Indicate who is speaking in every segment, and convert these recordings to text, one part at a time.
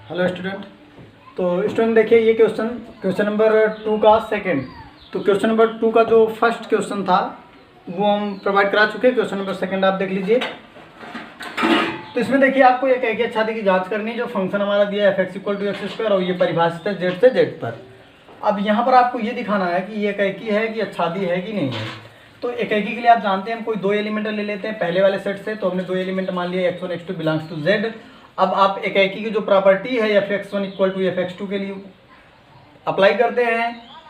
Speaker 1: Hello student. तो student देखिए ये क्वेश्चन नंबर 2 का सेकंड। तो क्वेश्चन नंबर 2 का जो फर्स्ट क्वेश्चन था वो हम प्रोवाइड करा चुके हैं। क्वेश्चन नंबर सेकंड आप देख लीजिए। तो इसमें देखिए आपको एक एक छाती की जांच करनी है। जो फंक्शन हमारा दिया है f = x² और ये परिभाषित है z से z पर। अब यहाँ पर आपको ये दिखाना है कि ये एकैकी है कि आच्छादी है कि नहीं है। तो एकैकी के लिए आप जानते हैं हम कोई दो एलिमेंट ले लेते हैं पहले वाले सेट से। तो हमने दो एलिमेंट मान लिया x1 x2 belongs to z। अब आप एकैकी की जो प्रॉपर्टी है f(x1 = f(x2) के लिए अप्लाई करते हैं।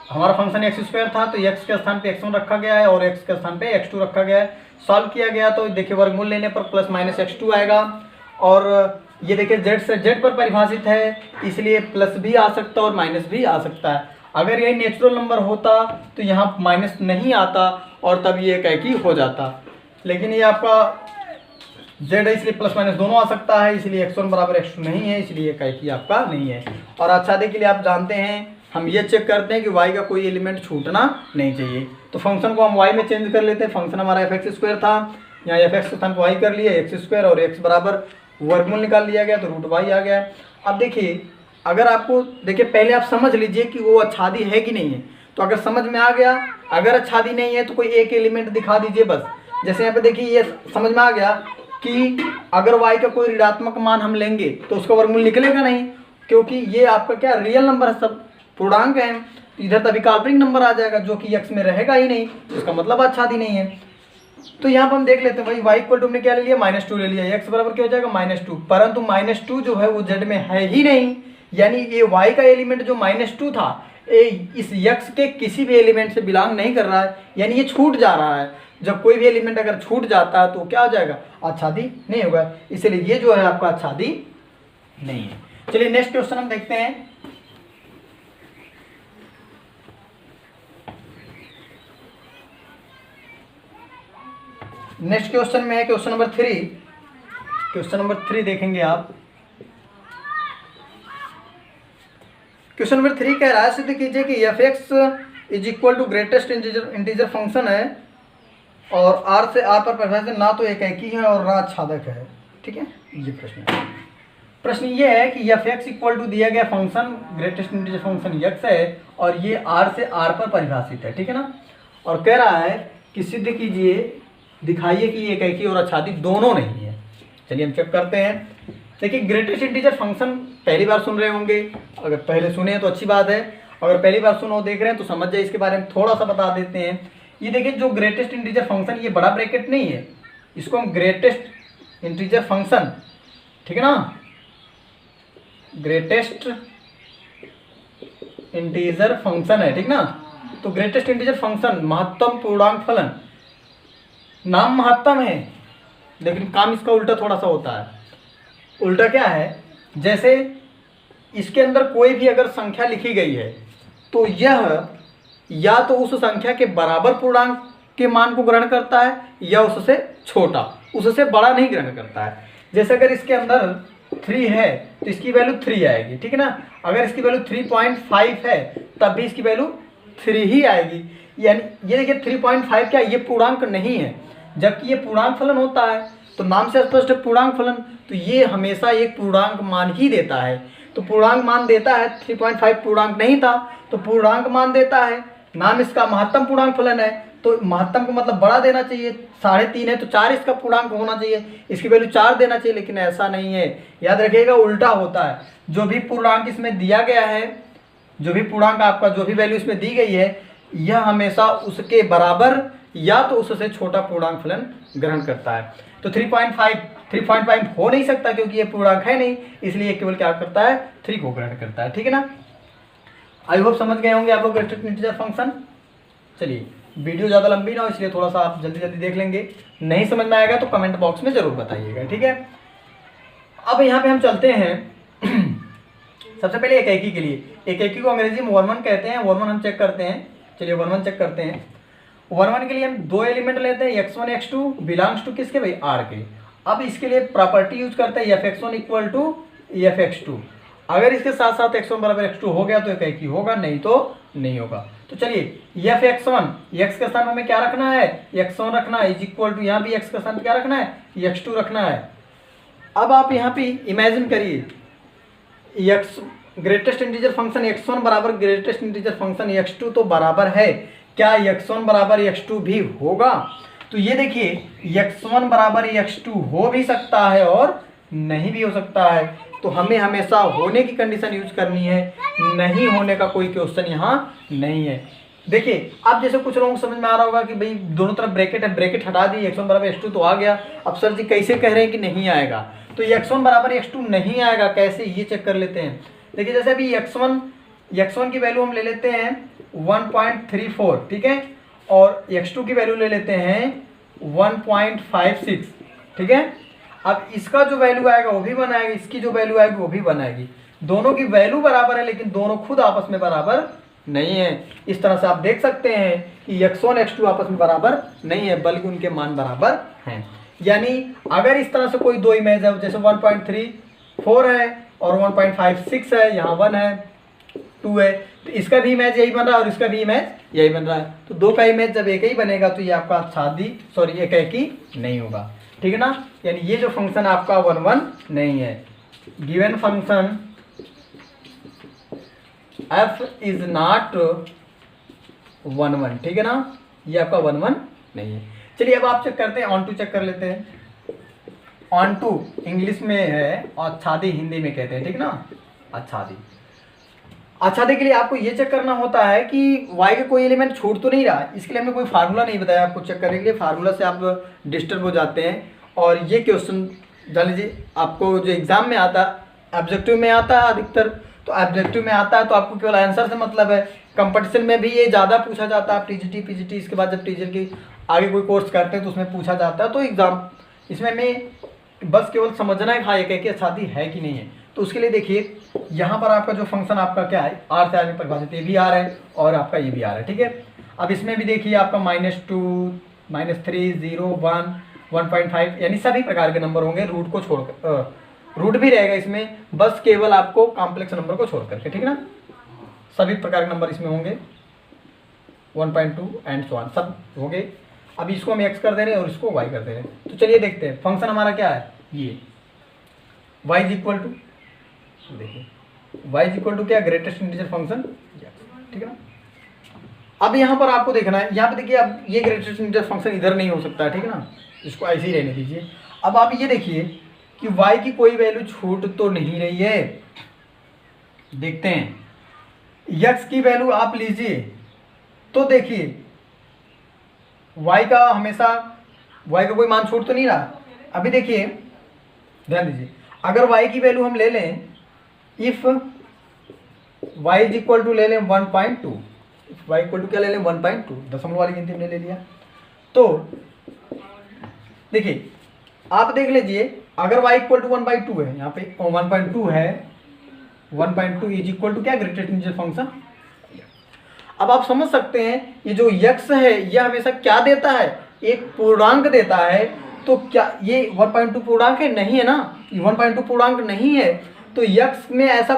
Speaker 1: हमारा फंक्शन x² था तो x के स्थान पे x1 रखा गया है और x के स्थान पे x2 रखा गया है। सॉल्व किया गया तो देखिए वर्गमूल लेने पर प्लस माइनस x2 आएगा। और ये देखिए z से z पर परिभाषित है इसलिए प्लस भी आ सकता है और माइनस भी आ सकता है। अगर ये नेचुरल नंबर होता तो यहाँ माइनस नहीं आता और तब ये एकैकी हो जाता। लेकिन ये आपका z है इसलिए प्लस माइनस दोनों आ सकता है, इसलिए x1 = x2 नहीं है, इसलिए एकैकी आपका नहीं है। और आच्छादी के लिए आप जानते हैं हम ये चेक करते हैं कि y का कोई एलिमेंट छूटना नहीं चाहिए। तो फंक्शन को हम y में चेंज कर लेते हैं। फंक्शन हमारा f(x² था, यहाँ f(x) के स्थान पर y कर लिए x² और x बराबर वर्गमूल निकाल लिया गया तो √y आ गया। अब देखिए अगर आपको देखिए पहले आप समझ लीजिए कि वो आच्छादी है कि नहीं है। तो अगर समझ में आ गया, अगर आच्छादी नहीं है तो कोई एक एलिमेंट दिखा दीजिए बस। जैसे यहाँ पे देखिए ये समझ में आ गया कि अगर y का कोई ऋणात्मक मान हम लेंगे तो उसका वर्गमूल निकलेगा नहीं, क्योंकि ये आपका क्या रियल नंबर है, सब पूर्णांक है। इधर तभी काल्पनिक नंबर आ जाएगा जो कि x में रहेगा ही नहीं, इसका मतलब आच्छादी नहीं है। तो यहाँ पर हम देख लेते हैं भाई y = हमने क्या ले लिया -2 ले लिया, x बराबर क्या हो जाएगा -2। परंतु -2 जो है वो z में है ही नहीं, यानी ये y का एलिमेंट जो -2 था इस x के किसी भी एलिमेंट से बिलोंग नहीं कर रहा है, यानी ये छूट जा रहा है। जब कोई भी एलिमेंट अगर छूट जाता है तो क्या हो जाएगा, आच्छादी नहीं होगा, इसलिए ये जो है आपका आच्छादी नहीं है। चलिए नेक्स्ट क्वेश्चन हम देखते हैं। नेक्स्ट क्वेश्चन में है क्वेश्चन नंबर 3। क्वेश्चन नंबर 3 देखेंगे आप। क्वेश्चन नंबर 3 कह रहा है सिद्ध कीजिए कि f(x) = ग्रेटेस्ट इंटीजर फंक्शन है और r से r पर परिभाषित ना तो एकैकी है और ना आच्छादक है। ठीक है, ये प्रश्न ये है कि f(x) दिया गया function greatest integer function x है और ये r से r पर परिभाषित है। ठीक है ना, और कह रहा है कि सिद्ध कीजिए, दिखाइए कि एकैकी और आच्छादी दोनों नहीं है। चलिए हम चेक करते हैं। देखिए ग्रेटेस्ट इंटीजर फंक्शन पहली बार सुन रहे होंगे, अगर पहले सुने हैं तो अच्छी बात है, अगर पहली बार सुनो देख रहे हैं तो समझ जाए। इसके बारे में थोड़ा सा बता देते हैं। ये देखिए जो ग्रेटेस्ट इंटीजर फंक्शन, ये बड़ा ब्रैकेट नहीं है, इसको हम ग्रेटेस्ट इंटीजर फंक्शन, ठीक है ना, ग्रेटेस्ट इंटीजर फंक्शन है, ठीक ना। तो ग्रेटेस्ट इंटीजर फंक्शन महत्तम पूर्णांक फलन, नाम महत्तम है लेकिन काम इसका उल्टा थोड़ा सा होता है। उल्टा क्या है, जैसे इसके अंदर कोई भी अगर संख्या लिखी गई है तो यह या तो उस संख्या के बराबर पूर्णांक के मान को ग्रहण करता है या उससे छोटा, उससे बड़ा नहीं ग्रहण करता है। जैसे अगर इसके अंदर 3 है तो इसकी वैल्यू 3 आएगी, ठीक है ना। अगर इसकी वैल्यू 3.5 है तब भी इसकी वैल्यू 3 ही आएगी। यानी ये देखिए 3.5 क्या, ये पूर्णांक नहीं है, जबकि ये पूर्णांक फलन होता है। तो नाम से स्पष्ट है पूर्णांक फलन, तो ये हमेशा एक पूर्णांक मान ही देता है। तो पूर्णांक मान देता है, 3.5 पूर्णांक नहीं था तो पूर्णांक मान देता है। नाम इसका महत्तम पूर्णांक फलन है तो महत्तम को मतलब बड़ा देना चाहिए। 3.5 है तो 4 इसका पूर्णांक होना चाहिए, इसकी वैल्यू 4 देना चाहिए, लेकिन ऐसा नहीं है। याद रखिएगा उल्टा होता है। जो भी पूर्णांक इसमें दिया गया है, जो भी पूर्णांक आपका जो भी वैल्यू इसमें दी गई है, यह हमेशा उसके बराबर या तो उससे छोटा पूर्णांक फलन ग्रहण करता है। तो 3.5 हो नहीं सकता क्योंकि ये पूर्णांक है नहीं, इसलिए केवल क्या करता है, 3 को ग्रहण करता है। ठीक है ना, आई होप समझ गए होंगे आप लोग ग्रेटेस्ट इंटीजर फंक्शन। चलिए वीडियो ज़्यादा लंबी ना हो इसलिए थोड़ा सा आप जल्दी जल्दी देख लेंगे। नहीं समझ में आएगा तो कमेंट बॉक्स में ज़रूर बताइएगा, ठीक है। अब यहाँ पे हम चलते हैं सबसे पहले एकैकी के लिए। एकैकी को अंग्रेजी में वर्मन कहते हैं। वर्मन हम चेक करते हैं। चलिए वर्मन चेक करते हैं। वर्मन के लिए हम दो एलिमेंट लेते हैं, x1 x2 बिलोंग्स टू किसके भाई, r के। अब इसके लिए प्रॉपर्टी यूज करते हैं f(x1 = f(x2)। अगर इसके साथ साथ x1 = x2 हो गया तो एकैकी होगा, नहीं तो नहीं होगा। तो चलिए f(x1) x के स्थान में हमें क्या रखना है, x1 रखना है, = यहाँ भी x के स्थान क्या रखना है, x2 रखना है। अब आप यहाँ पे इमेजिन करिए x greatest integer function x1 बराबर ग्रेटेस्ट इंटीजर फंक्शन x2 तो बराबर है, क्या x1 बराबर x2 भी होगा? तो ये देखिए x1 बराबर x2 हो भी सकता है और नहीं भी हो सकता है, तो हमें हमेशा होने की कंडीशन यूज करनी है, नहीं होने का कोई क्वेश्चन यहाँ नहीं है। देखिए आप जैसे कुछ लोगों को समझ में आ रहा होगा कि भाई दोनों तरफ ब्रैकेट है, ब्रैकेट हटा दी, x1 बराबर x2 तो आ गया। अब सर जी कैसे कह रहे हैं कि नहीं आएगा? तो x1 बराबर x2 नहीं आएगा, कैसे ये चेक कर लेते हैं। देखिए जैसे अभी x1 की वैल्यू हम ले लेते हैं 1.34, ठीक है, और x2 की वैल्यू ले लेते हैं 1.56, ठीक है। अब इसका जो वैल्यू आएगा वो भी बनाएगी, इसकी जो वैल्यू आएगी वो भी बनाएगी, दोनों की वैल्यू बराबर है लेकिन दोनों खुद आपस में बराबर नहीं है। इस तरह से आप देख सकते हैं कि x1 x2 आपस में बराबर नहीं है बल्कि उनके मान बराबर हैं। यानी अगर इस तरह से कोई दो इमेज है, जैसे 1.34 है और 1.56 है, यहाँ 1 है 2 है, तो इसका भी इमेज यही बन रहा है और इसका भी इमेज यही बन रहा है, तो दो का इमेज जब एक ही बनेगा तो ये आपका एक ही नहीं होगा, ठीक है ना। यानी ये जो फंक्शन आपका 1 1 नहीं है। Given function f is not 1 1, ठीक है ना, ये आपका 1 1 नहीं है। चलिए अब आप चेक करते हैं, ऑन टू चेक कर लेते हैं। ऑन टू इंग्लिश में है और आच्छादी हिंदी में कहते हैं, ठीक ना, आच्छादी। आच्छादी के लिए आपको ये चेक करना होता है कि y के कोई एलिमेंट छूट तो नहीं रहा, इसके लिए हमने कोई फार्मूला नहीं बताया आपको चेक करने के लिए, फार्मूला से आप डिस्टर्ब हो जाते हैं। और ये क्वेश्चन जान लीजिए आपको जो एग्जाम में आता है, ऑब्जेक्टिव में आता है अधिकतर, तो ऑब्जेक्टिव में आता है तो आपको केवल आंसर से मतलब है। कंपटीशन में भी ये ज़्यादा पूछा जाता है, टीजीटी पीजीटी इसके बाद जब टीचर की आगे कोई कोर्स करते हैं तो उसमें पूछा जाता है, तो एग्ज़ाम इसमें हमें बस केवल समझना है हाँ एक आच्छादी है कि नहीं है। तो उसके लिए देखिए यहाँ पर आपका जो फंक्शन आपका क्या है, आर से आर में परिभाषित, ये भी आर है और आपका ये भी आर है, ठीक है। अब इसमें भी देखिए आपका -2 -3 0 1 1.5 यानी सभी प्रकार के नंबर होंगे, रूट को छोड़कर, रूट भी रहेगा इसमें, बस केवल आपको कॉम्प्लेक्स नंबर को छोड़ करके, ठीक है ना, सभी प्रकार के नंबर इसमें होंगे 1.2 एंड सो ऑन सब होंगे। अब इसको हम x कर दे रहे हैं और इसको y कर दे रहे हैं, तो चलिए देखते हैं फंक्शन हमारा क्या है, ये y इज इक्वल टू, देखिए y इज इक्वल टू क्या, ग्रेटेस्ट इंटीजर फंक्शन, ठीक है ना। अब यहाँ पर आपको देखना है, यहाँ पे देखिए अब ये ग्रेटेस्ट इंटीजर फंक्शन इधर नहीं हो सकता है, ठीक है ना, इसको ऐसे ही रहने दीजिए। अब आप ये देखिए कि y की कोई वैल्यू छूट तो नहीं रही है, देखते हैं x की वैल्यू आप लीजिए तो देखिए y का हमेशा y का कोई मान छूट तो नहीं रहा। अभी देखिए ध्यान दीजिए, अगर y की वैल्यू हम ले लें, if y is equal to ले लें 1.2, y इक्वल टू क्या ले लें 1.2, दशमलव वाली गिनती हमने ले लिया, तो देखिए आप देख लीजिए अगर y इक्वल टू 1/2 है, यहाँ पे 1.2 है, 1.2 इज इक्वल टू क्या, ग्रेटेस्ट इंटीजर फंक्शन। अब आप समझ सकते हैं ये जो x है यह हमेशा क्या देता है, एक पूर्णांक देता है, तो क्या ये 1.2 पूर्णांक है, नहीं है ना, 1.2 पूर्णांक नहीं है, तो x में ऐसा,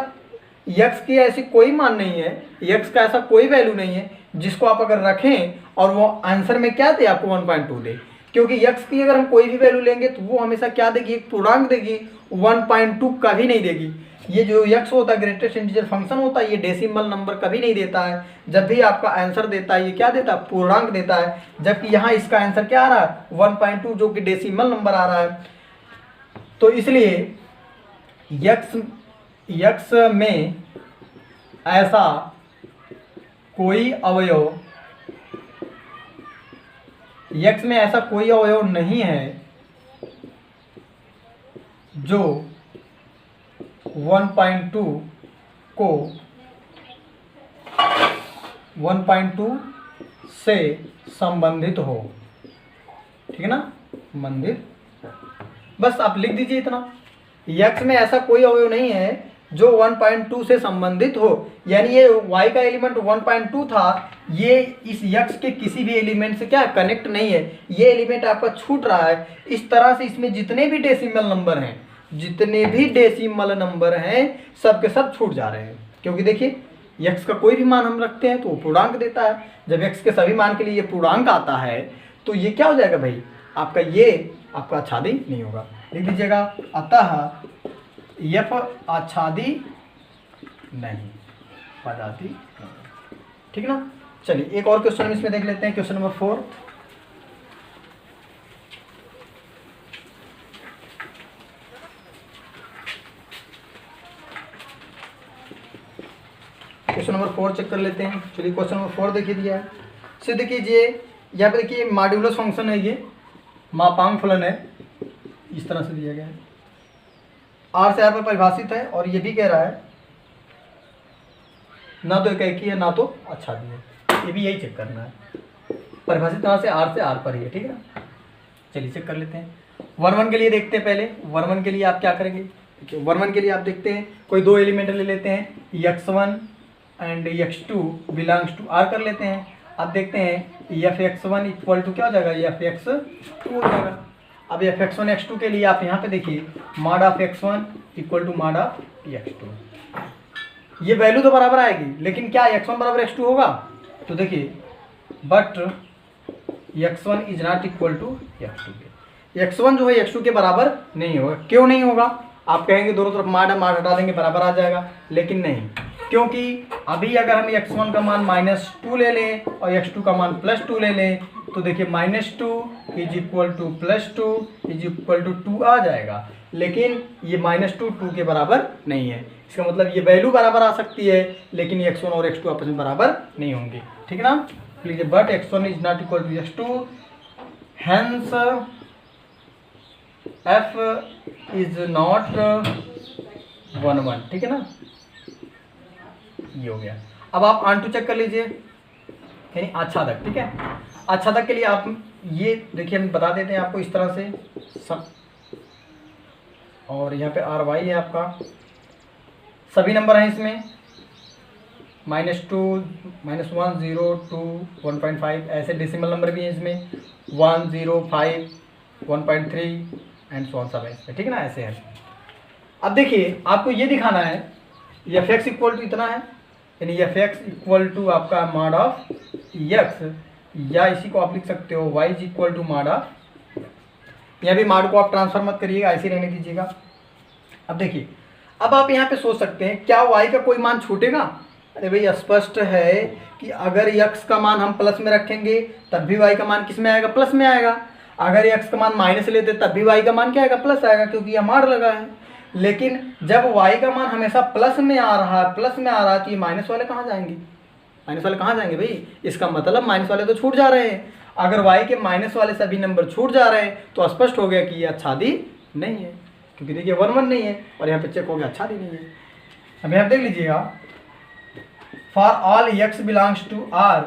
Speaker 1: x की ऐसी कोई मान नहीं है, x का ऐसा कोई वैल्यू नहीं है जिसको आप अगर रखें और वो आंसर में क्या दे, आपको 1.2 दे, क्योंकि x की अगर हम कोई भी वैल्यू लेंगे तो वो हमेशा क्या देगी, एक पूर्णांक देगी, 1.2 कभी नहीं देगी। ये जो x होता है ग्रेटेस्ट इंटीजर फंक्शन होता है, ये डेसिमल नंबर कभी नहीं देता है, जब भी आपका आंसर देता है ये क्या देता है, पूर्णांक देता है, जबकि यहाँ इसका आंसर क्या आ रहा है 1.2 जो कि डेसिमल नंबर आ रहा है। तो इसलिए x में ऐसा कोई अवयव, x में ऐसा कोई अवयव नहीं है जो 1.2 को 1.2 से संबंधित हो, ठीक है ना, संबंधित, बस आप लिख दीजिए इतना, x में ऐसा कोई अवयव नहीं है जो 1.2 से संबंधित हो, यानी ये y का एलिमेंट 1.2 था, ये इस x के किसी भी एलिमेंट से क्या कनेक्ट नहीं है, ये एलिमेंट आपका छूट रहा है। इस तरह से इसमें जितने भी डेसिमल नंबर हैं, जितने भी डेसिमल नंबर हैं सब के सब छूट जा रहे हैं, क्योंकि देखिए x का कोई भी मान हम रखते हैं तो वो पूर्णांक देता है, जब x के सभी मान के लिए ये पूर्णांक आता है तो ये क्या हो जाएगा भाई, आपका ये आपका आच्छादी नहीं होगा, लिख दीजिएगा। अतः f आच्छादी नहीं, आज़ादी नहीं। ठीक ना। चलिए एक और क्वेश्चन हम इसमें देख लेते हैं, question number 4। Question number 4 check कर लेते हैं। चलिए क्वेश्चन नंबर 4 देखिए दिया है, सिद्ध कीजिए। यहाँ पे देखिए मॉड्यूलस फंक्शन है, ये मापांक फलन है, इस तरह से दिया गया है, आर से आर पर परिभाषित है, और ये भी कह रहा है ना तो एकाकी है ना तो आच्छादी है, ये भी यही चेक करना है। परिभाषित कहाँ से, आर से आर पर ही है। ठीक है ना। चलिए चेक कर लेते हैं। 1 के लिए देखते हैं पहले। 1 के लिए आप क्या करेंगे, 1 के लिए आप देखते हैं कोई दो एलिमेंट ले लेते हैं, x1 and x2 belongs to are कर लेते हैं। अब देखते हैं f(x1) इक्वल टू क्या हो जाएगा, f(x2) हो जाएगा। अब f(x1) x2 के लिए आप यहाँ पे देखिए mod of x1 equal to mod of x2, ये वैल्यू तो बराबर आएगी, लेकिन क्या x1 बराबर x2 होगा, तो देखिए but x1 is not equal to x2 के, x1 जो है x2 के बराबर नहीं होगा। क्यों नहीं होगा, आप कहेंगे दोनों तरफ माड हटा देंगे बराबर आ जाएगा, लेकिन नहीं, क्योंकि अभी अगर हम x1 का मान -2 ले लें और x2 का मान +2 ले लें, तो देखिए -2 is equal to +2 is equal to 2 आ जाएगा, लेकिन ये -2 2 के बराबर नहीं है। इसका मतलब ये वैल्यू बराबर आ सकती है, लेकिन ये x1 और x2 आपस में बराबर नहीं होंगे। ठीक है ना। लीजिए but x1 is not equal to x2, hence f is not 1 1। ठीक है ना, ये हो गया। अब आप आंटू चेक कर लीजिए, यानी आच्छादक। ठीक है, आच्छादक के लिए आप ये देखिए हम बता देते हैं आपको इस तरह से और यहाँ पे RY है आपका, सभी नंबर हैं इसमें -2 -1 0 2 1.5, ऐसे डेसिमल नंबर भी हैं इसमें 1 0 5 1.3 एंड सो ऑन, सब है इसमें। ठीक है ना, ऐसे है। अब देखिए आपको ये दिखाना है f(x) इक्वल टू इतना है, यानी f(x) इक्वल टू आपका मॉड ऑफ x, या इसी को आप लिख सकते हो y is equal to mod of, यहाँ भी मॉड को आप ट्रांसफर मत करिएगा, ऐसे रहने दीजिएगा। अब देखिए, अब आप यहाँ पे सोच सकते हैं क्या y का कोई मान छूटेगा। अरे भाई स्पष्ट है कि अगर x का मान हम प्लस में रखेंगे तब भी y का मान किस में आएगा, प्लस में आएगा। अगर x का मान माइनस लेते तब भी y का मान क्या आएगा, प्लस आएगा, क्योंकि यह मॉड लगा है। लेकिन जब y का मान हमेशा प्लस में आ रहा है, प्लस में आ रहा है, तो ये माइनस वाले कहाँ जाएंगे, माइनस वाले कहाँ जाएंगे भाई, इसका मतलब माइनस वाले तो छूट जा रहे हैं। अगर y के माइनस वाले सभी नंबर छूट जा रहे हैं तो स्पष्ट हो गया कि ये आच्छादी नहीं है, क्योंकि देखिए 1 1 नहीं है, और यहाँ पे चेक हो गया आच्छादी नहीं है। अब यहाँ देख लीजिएगा for all x belongs to r,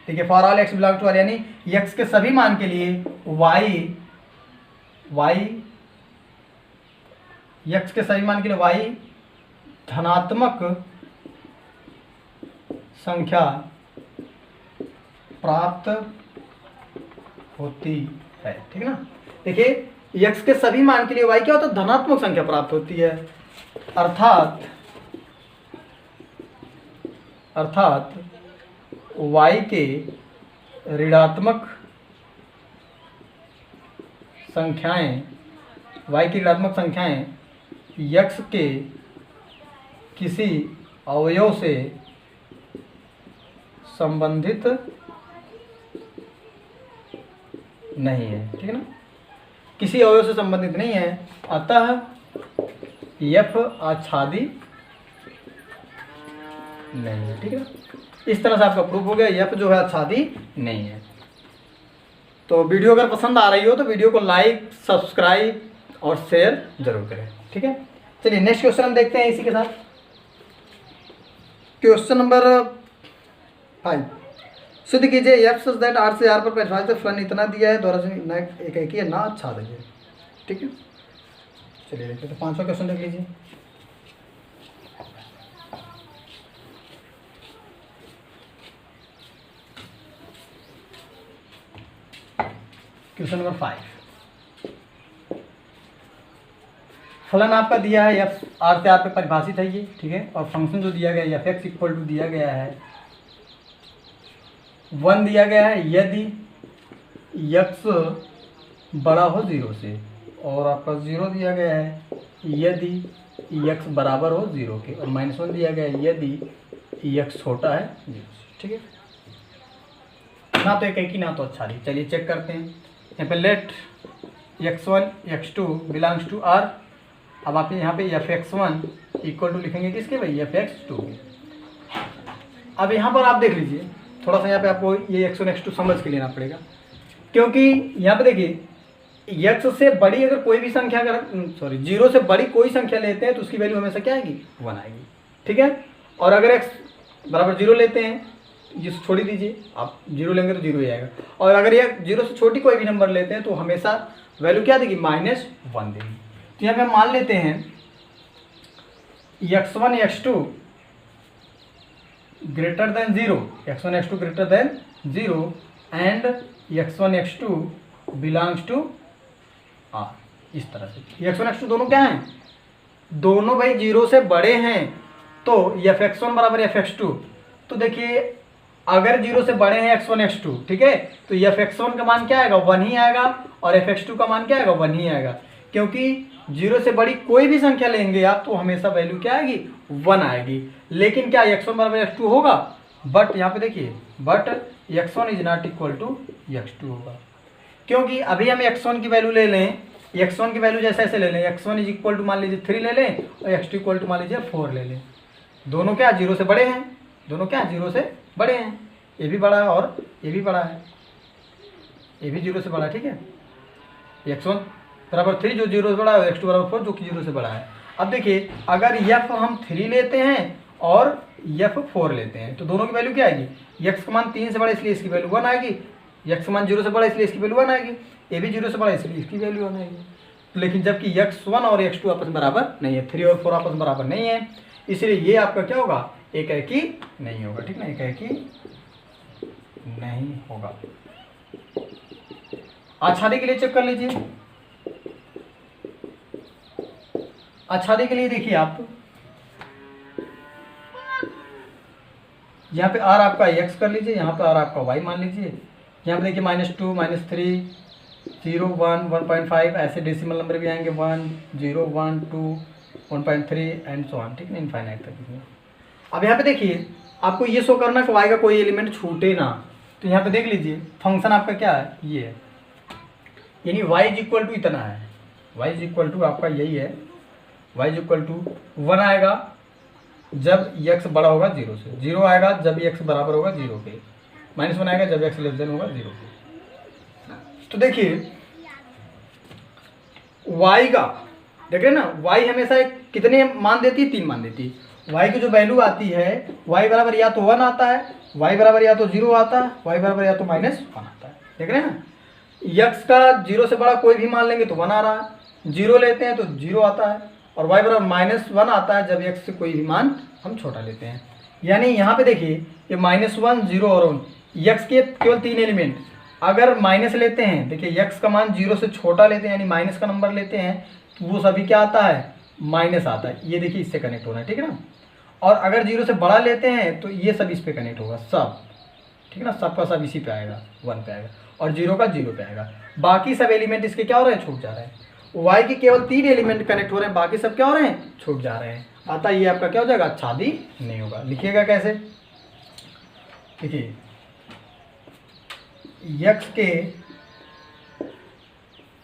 Speaker 1: ठीक है, for all x belongs to r, यानी x के सभी मान के लिए x के सभी मान के लिए y धनात्मक संख्या प्राप्त होती है। ठीक है ना। देखिए x के सभी मान के लिए y क्या होता है, धनात्मक संख्या प्राप्त होती है, अर्थात y के ऋणात्मक संख्याएं, x के किसी अवयव से संबंधित नहीं है। ठीक है ना, किसी अवयव से संबंधित नहीं है, अतः f आच्छादी नहीं है। ठीक है ना, इस तरह से आपका प्रूफ हो गया f जो है आच्छादी नहीं है। तो वीडियो अगर पसंद आ रही हो तो वीडियो को लाइक, सब्सक्राइब और शेयर जरूर करें। ठीक है, चलिए नेक्स्ट क्वेश्चन हम देखते हैं इसी के साथ। क्वेश्चन नंबर 5, सिद्ध कीजिए f सच दैट r से r पर परिभाषित फलन इतना दिया है, द्वारा न एकाकी है ना आच्छादक है। ठीक है, चलिए देखते हैं। तो 5वां क्वेश्चन देख लीजिए। क्वेश्चन नंबर 5, फलन आपका दिया है f r से r पे परिभाषित है ये। ठीक है, और फंक्शन जो दिया गया है f(x) इक्वल टू दिया गया है 1 दिया गया है यदि x बड़ा हो 0 से, और आपका 0 दिया गया है यदि x बराबर हो 0 के, और -1 दिया गया है यदि x छोटा है 0 से। ठीक है, ना तो एक ही ना तो अच्छा नहीं। चलिए चेक करते हैं। यहाँ पे late x1 x2 belongs to R। अब आप यहाँ पे f(x1) इक्वल टू लिखेंगे किसके भाई, f(x2) के। अब यहाँ पर आप देख लीजिए, थोड़ा सा यहाँ पे आपको ये x1 x2 समझ के लेना पड़ेगा, क्योंकि यहाँ पे देखिए x से बड़ी अगर कोई भी संख्या, अगर 0 से बड़ी कोई संख्या लेते हैं तो उसकी वैल्यू हमेशा क्या आएगी, 1 आएगी। ठीक है, और अगर x बराबर 0 लेते हैं, ये छोड़ दीजिए, आप 0 लेंगे तो 0 ही आएगा। और अगर ये 0 से छोटी कोई भी नंबर लेते हैं तो हमेशा वैल्यू क्या देगी, -1 देगी। तो यहाँ पे हम मान लेते हैं x1 x2 greater than 0, x1 x2 greater than 0 and x1 x2 belongs to R। इस तरह से x1 x2 दोनों क्या हैं, दोनों भाई 0 से बड़े हैं। तो f(x1) बराबर f(x2), तो देखिए अगर 0 से बड़े हैं x1 x2, ठीक है, तो f(x1) का मान क्या आएगा, 1 ही आएगा, और f(x2) का मान क्या आएगा, 1 ही आएगा। क्योंकि 0 से बड़ी कोई भी संख्या लेंगे आप तो हमेशा वैल्यू क्या आएगी, 1 आएगी। लेकिन क्या x1 बराबर x2 होगा, बट यहाँ पे देखिए but x1 is not equal to x2 होगा। क्योंकि अभी हम x1 की वैल्यू ले लें, x1 की वैल्यू जैसे ऐसे ले लें, x1 इज इक्वल टू मान लीजिए 3 ले लें, और x2 इक्वल टू मान लीजिए 4 ले लें। दोनों क्या 0 से बड़े हैं, दोनों क्या 0 से बड़े हैं, ये भी बड़ा है और ये भी बड़ा है, ये भी 0 से बड़ा है। ठीक है, x1 बराबर 3 जो 0 से बड़ा है, x2 बराबर 4 जो कि 0 से बड़ा है। अब देखिए अगर f हम 3 लेते हैं और f 4 लेते हैं तो दोनों की वैल्यू क्या आएगी, x का मान 3 से बड़ा इसलिए इसकी वैल्यू 1 आएगी, x का मान 0 से बड़ा इसलिए इसकी वैल्यू 1 आएगी, ये भी 0 से बड़ा इसलिए इसकी वैल्यू 1 आएगी। लेकिन जबकि x1 और x2 आपस में बराबर नहीं है, 3 और 4 आपस में बराबर नहीं है, इसलिए ये आपका क्या होगा, एक ही नहीं होगा। ठीक ना, एक ही नहीं होगा। आच्छादी के लिए चेक कर लीजिए। आच्छादी के लिए देखिए आप यहाँ पे r आपका x कर लीजिए, यहाँ पे r आपका y मान लीजिए। यहाँ पे देखिए -2 -3 0 1 1.5 ऐसे डेसिमल नंबर भी आएंगे, 1 0 1 2 1.3 एंड सो ऑन। ठीक है, इनफाइनाइट तक। अब यहाँ पे देखिए आपको ये शो करना कि y का कोई एलिमेंट छूटे ना। तो यहाँ पे देख लीजिए फंक्शन आपका क्या है, ये है, यानी y इज इक्वल टू इतना है, y इज इक्वल टू आपका यही है, y इज इक्वल टू 1 आएगा जब x बड़ा होगा 0 से, 0 आएगा जब x बराबर होगा 0 के, -1 आएगा जब x लेस देन होगा 0 के। तो देखिए y का देख रहे हैं ना, y हमेशा एक कितने मान देती है, 3 मान देती है। y की जो वैल्यू आती है y बराबर या तो 1 आता है, y बराबर या तो 0 आता है, y बराबर या तो -1 आता है। देख रहे हैं ना, x का 0 से बड़ा कोई भी मान लेंगे तो 1 आ रहा है, 0 लेते हैं तो 0 आता है, और y बराबर -1 आता है जब x से कोई भी मान हम छोटा लेते हैं। यानी यहाँ पे देखिए ये -1 0 और 1, x के केवल 3 एलिमेंट अगर माइनस लेते हैं, देखिए x का मान 0 से छोटा लेते हैं यानी माइनस का नंबर लेते हैं तो वो सभी क्या आता है, माइनस आता है। ये देखिए इससे कनेक्ट होना है, ठीक है ना। और अगर 0 से बड़ा लेते हैं तो ये सब इस पे कनेक्ट होगा सब, ठीक है ना, सबका सब इसी पे आएगा, 1 पे आएगा, और 0 का 0 पे आएगा। बाकी सब एलिमेंट इसके क्या हो रहे हैं, छूट जा रहे हैं। y के केवल 3 एलिमेंट कनेक्ट हो रहे हैं, बाकी सब क्या हो रहे हैं, छूट जा रहे हैं। अतः ये आपका क्या हो जाएगा, आच्छादी नहीं होगा। लिखिएगा कैसे, देखिए x के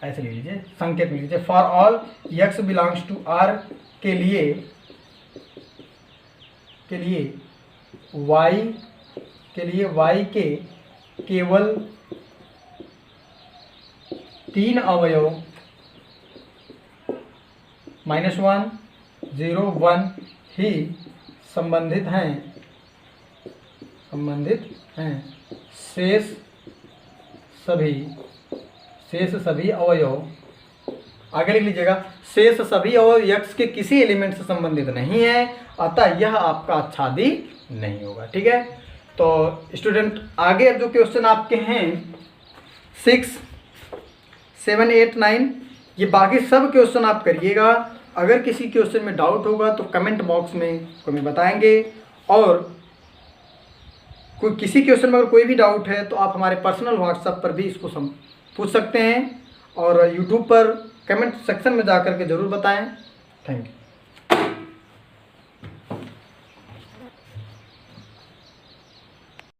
Speaker 1: ऐसे लिख लीजिए, संकेत लिख लीजिए, for all x belongs to r के लिए y के केवल 3 अवयव -1 0 1 ही संबंधित हैं, शेष सभी अवयव, आगे लिख लीजिएगा, शेष सभी अवयव x के किसी एलिमेंट से संबंधित नहीं है, अतः यह आपका आच्छादी नहीं होगा। ठीक है, तो स्टूडेंट आगे जो क्वेश्चन आपके हैं 6 7 8 9 ये बाकी सब क्वेश्चन आप करिएगा। अगर किसी क्वेश्चन में डाउट होगा तो कमेंट बॉक्स में हमें बताएंगे, और कोई किसी क्वेश्चन में अगर कोई भी डाउट है तो आप हमारे पर्सनल व्हाट्सएप पर भी इसको पूछ सकते हैं, और यूट्यूब पर कमेंट सेक्शन में जा कर के ज़रूर बताएं। Thank you.